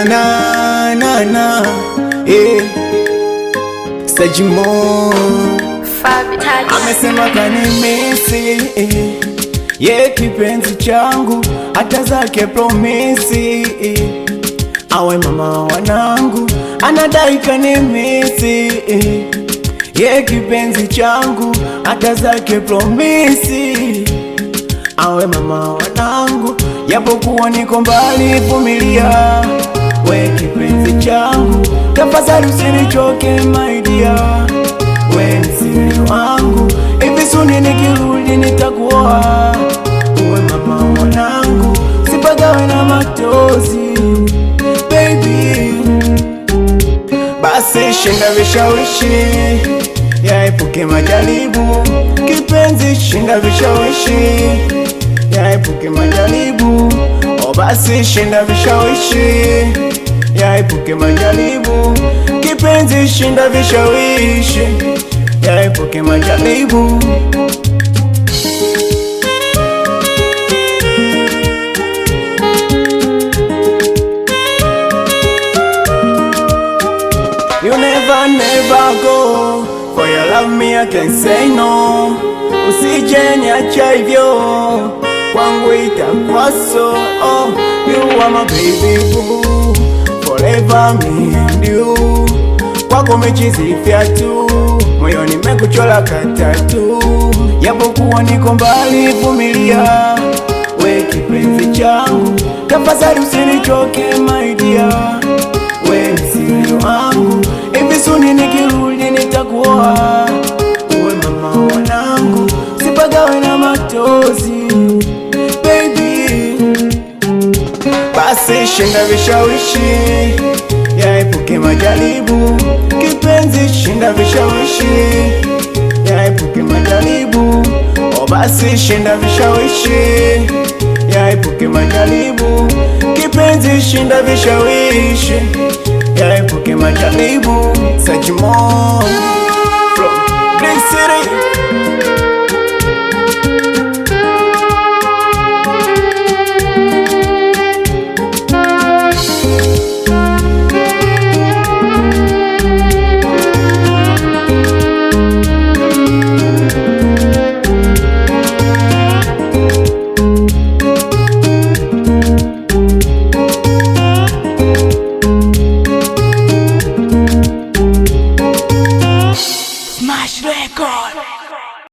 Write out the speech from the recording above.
na na na na, Sajimo amesema kanimisi, ye kipenzi changu, hata zake promisi, awe mama wanangu, anadai kanimisi, ye kipenzi changu, hata zake promisi, awe mama wanangu, japokuwa niko mbali, vumilia. We kipenzi changu, tafadhali usinichoke my dear. We ni siri wangu, hivi suni nikirudi nitakuoa. Uwe mama wanangu, sipagawe na matozi baby. Basi shinda vishawishi, yaepuke majaribu. Kipenzi shinda vishawishi, yaepuke majaribu. O basi shinda vishawishi, yaepuke majaribu. Kipenzi shinda vishawishi, yaepuke majaribu. You never go, for your love me I can say no. Usije niacha hivyo, kwangu itakuwa so. Oh, you are my baby boo, forever me and you. Kwako mechizifia tu, moyoni mekuchola katatu. Japokuwa niko mbali, vumilia. We kipenzi changu, tafadhali usinichoke my dear. We ni siri wangu, hivi suni nikirudi nitakuoa. Uwe mama wanangu, sipagawe na matozi baby. Basi shinda vishawishi, yaepuke majaribu. Kipenzi shinda vishawishi, yaepuke majaribu. O basi shinda vishawishi, yaepuke majaribu. Kipenzi shinda vishawishi, yaepuke majaribu. Sajimo from Green City. Smash record.